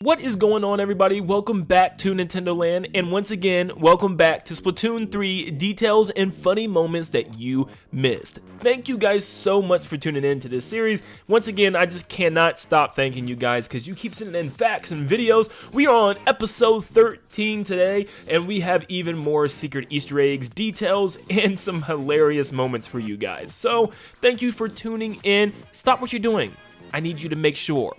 What is going on, everybody? Welcome back to Nintendo Land, and once again, welcome back to Splatoon 3 details and funny moments that you missed. Thank you guys so much for tuning in to this series. Once again, I just cannot stop thanking you guys because you keep sending in facts and videos. We are on episode 13 today, and we have even more secret Easter eggs, details, and some hilarious moments for you guys. So, thank you for tuning in. Stop what you're doing. I need you to make sure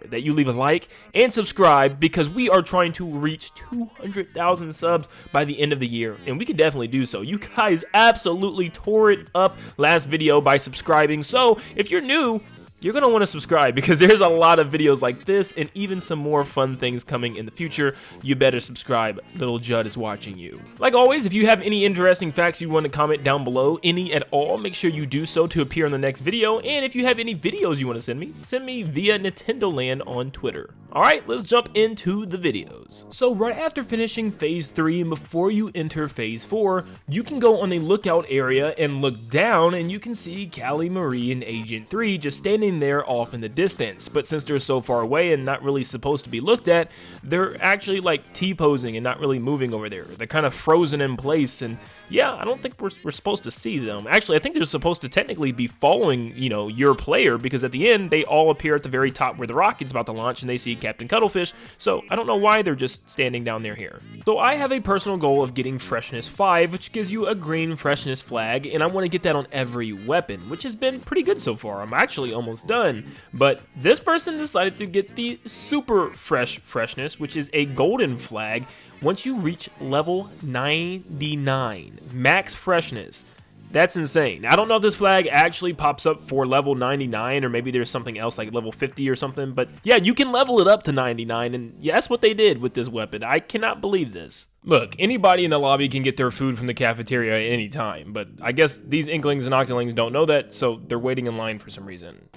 that you leave a like and subscribe because we are trying to reach 200,000 subs by the end of the year, and we can definitely do so. You guys absolutely tore it up last video by subscribing, so if you're new, you're going to want to subscribe because there's a lot of videos like this and even some more fun things coming in the future. You better subscribe. Little Judd is watching you. Like always, if you have any interesting facts you want to comment down below, any at all, make sure you do so to appear in the next video. And if you have any videos you want to send me via Nin10doland on Twitter. Alright, let's jump into the videos. So right after finishing Phase 3 and before you enter Phase 4, you can go on the lookout area and look down and you can see Callie, Marie, and Agent 3 just standing there off in the distance. But since they're so far away and not really supposed to be looked at, they're actually like T-posing and not really moving over there. They're kind of frozen in place, and yeah, I don't think we're supposed to see them. Actually, I think they're supposed to technically be following, you know, your player, because at the end, they all appear at the very top where the rocket's about to launch and they see Captain Cuttlefish, so I don't know why they're just standing down there here. So I have a personal goal of getting Freshness 5, which gives you a green Freshness flag, and I want to get that on every weapon, which has been pretty good so far. I'm actually almost done, but this person decided to get the Super Fresh Freshness, which is a golden flag, once you reach level 99, max freshness. That's insane. I don't know if this flag actually pops up for level 99, or maybe there's something else like level 50 or something, but yeah, you can level it up to 99, and yeah, that's what they did with this weapon. I cannot believe this. Look, anybody in the lobby can get their food from the cafeteria at any time, but I guess these Inklings and Octolings don't know that, so they're waiting in line for some reason.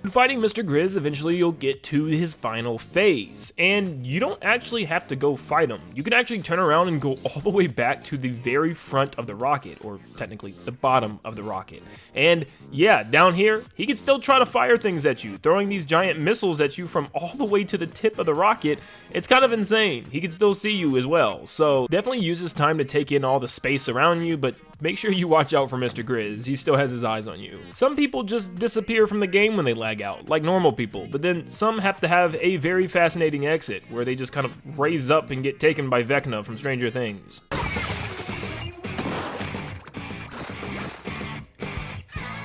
Fighting Mr. Grizz, eventually you'll get to his final phase, and you don't actually have to go fight him. You can actually turn around and go all the way back to the very front of the rocket, or technically the bottom of the rocket. And yeah, down here, he can still try to fire things at you, throwing these giant missiles at you from all the way to the tip of the rocket. It's kind of insane. He can still see you as well, so definitely use this time to take in all the space around you, but make sure you watch out for Mr. Grizz. He still has his eyes on you. Some people just disappear from the game when they lag out, like normal people, but then some have to have a very fascinating exit where they just kind of raise up and get taken by Vecna from Stranger Things.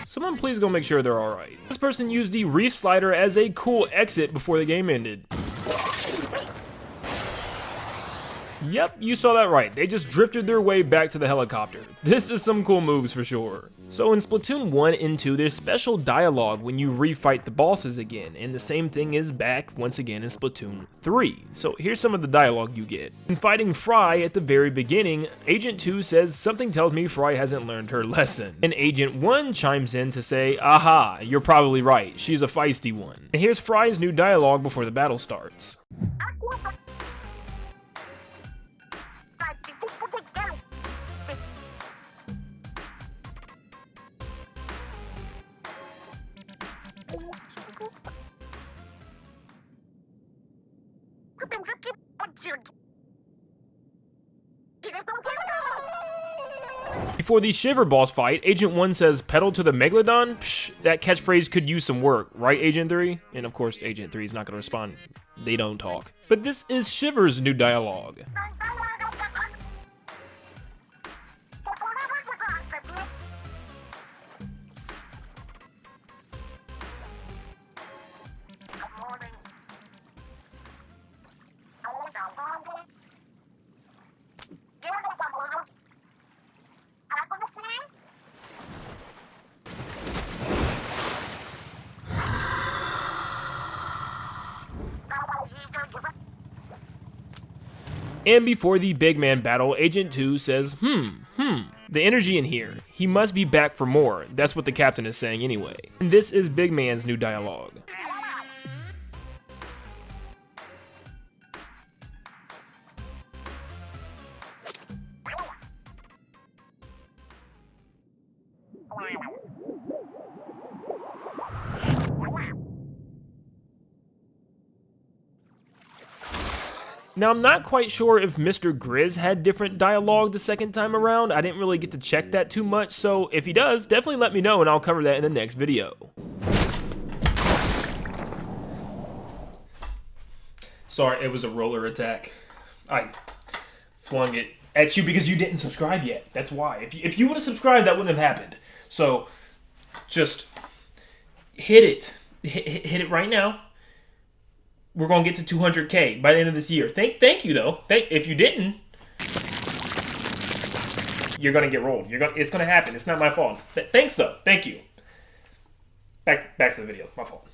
Someone please go make sure they're alright. This person used the reef slider as a cool exit before the game ended. Yep, you saw that right. They just drifted their way back to the helicopter. This is some cool moves for sure. So in Splatoon 1 and 2, there's special dialogue when you refight the bosses again, and the same thing is back once again in Splatoon 3. So here's some of the dialogue you get. In fighting Fry at the very beginning, Agent 2 says, "Something tells me Fry hasn't learned her lesson." And Agent 1 chimes in to say, "Aha, you're probably right. She's a feisty one." And here's Fry's new dialogue before the battle starts. Before the Shiver boss fight, Agent 1 says, "Pedal to the Megalodon?" Psh, that catchphrase could use some work, right, Agent 3? And of course, Agent 3 is not going to respond. They don't talk. But this is Shiver's new dialogue. And before the big man battle, Agent 2 says, the energy in here. He must be back for more. That's what the captain is saying anyway. And this is Big Man's new dialogue. Now, I'm not quite sure if Mr. Grizz had different dialogue the second time around. I didn't really get to check that too much, so if he does, definitely let me know and I'll cover that in the next video. Sorry, it was a roller attack. I flung it at you because you didn't subscribe yet. That's why. If you would have subscribed, that wouldn't have happened. So, just hit it. Hit it right now. We're going to get to 200K by the end of this year. Thank you, though. If you didn't, you're going to get rolled. It's going to happen. It's not my fault. Thanks, though. Thank you. Back to the video. My fault.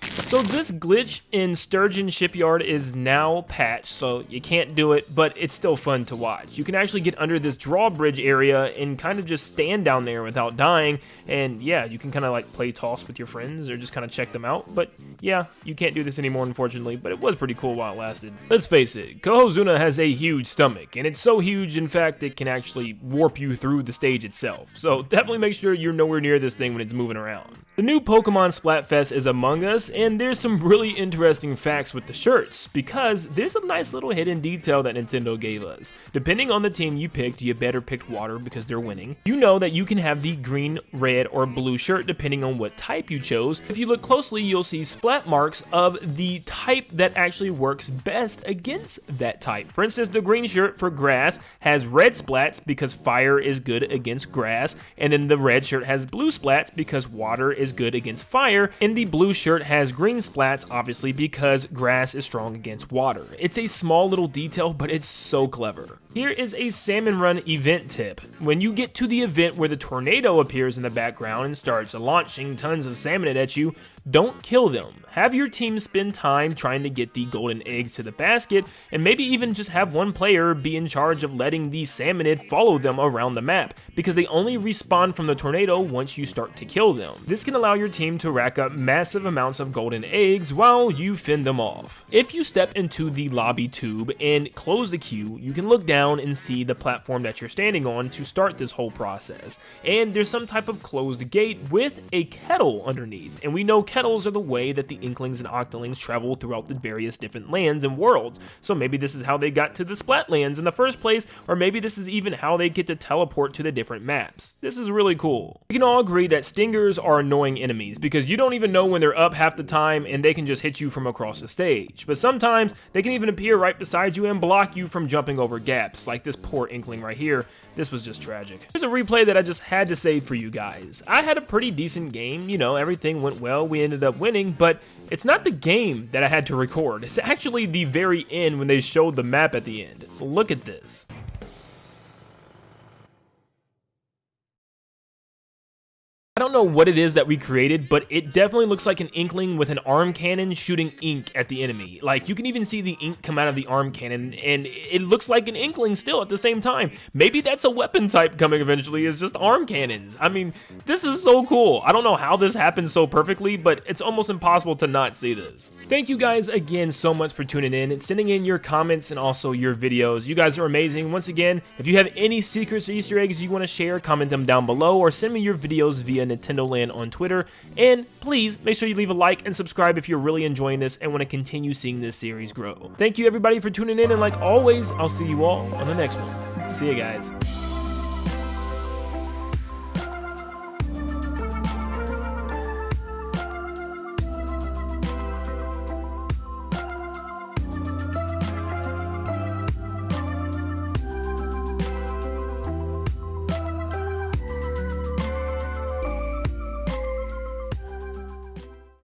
So this glitch in Sturgeon Shipyard is now patched, so you can't do it, but it's still fun to watch. You can actually get under this drawbridge area and kind of just stand down there without dying, and yeah, you can kind of like play toss with your friends or just kind of check them out, but yeah, you can't do this anymore unfortunately, but it was pretty cool while it lasted. Let's face it, Kohozuna has a huge stomach, and it's so huge in fact it can actually warp you through the stage itself, so definitely make sure you're nowhere near this thing when it's moving around. The new Pokemon Splatfest is among us, and there's some really interesting facts with the shirts, because there's a nice little hidden detail that Nintendo gave us. Depending on the team you picked, you better pick water because they're winning. You know that you can have the green, red, or blue shirt depending on what type you chose. If you look closely, you'll see splat marks of the type that actually works best against that type. For instance, the green shirt for grass has red splats because fire is good against grass, and then the red shirt has blue splats because water is good against fire, and the blue shirt has green splats obviously because grass is strong against water. It's a small little detail, but it's so clever. Here is a Salmon Run event tip. When you get to the event where the tornado appears in the background and starts launching tons of salmon at you, don't kill them. Have your team spend time trying to get the golden eggs to the basket, and maybe even just have one player be in charge of letting the salmonid follow them around the map, because they only respawn from the tornado once you start to kill them. This can allow your team to rack up massive amounts of golden eggs while you fend them off. If you step into the lobby tube and close the queue, you can look down and see the platform that you're standing on to start this whole process. And there's some type of closed gate with a kettle underneath, and we know kettles are the way that the Inklings and Octolings travel throughout the various different lands and worlds. So maybe this is how they got to the Splatlands in the first place, or maybe this is even how they get to teleport to the different maps. This is really cool. We can all agree that stingers are annoying enemies because you don't even know when they're up half the time and they can just hit you from across the stage. But sometimes they can even appear right beside you and block you from jumping over gaps, like this poor Inkling right here. This was just tragic. Here's a replay that I just had to save for you guys. I had a pretty decent game, you know, everything went well, we ended up winning, but it's not the game that I had to record. It's actually the very end when they showed the map at the end. Look at this. I don't know what it is that we created, but it definitely looks like an Inkling with an arm cannon shooting ink at the enemy. Like, you can even see the ink come out of the arm cannon, and it looks like an Inkling still at the same time. Maybe that's a weapon type coming eventually, is just arm cannons. I mean, this is so cool. I don't know how this happened so perfectly, but it's almost impossible to not see this. Thank you guys again so much for tuning in and sending in your comments and also your videos. You guys are amazing. Once again, if you have any secrets or Easter eggs you want to share, comment them down below or send me your videos via Nintendo Land on Twitter, and please make sure you leave a like and subscribe if you're really enjoying this and want to continue seeing this series grow. Thank you everybody for tuning in, and like always, I'll see you all on the next one. See you guys.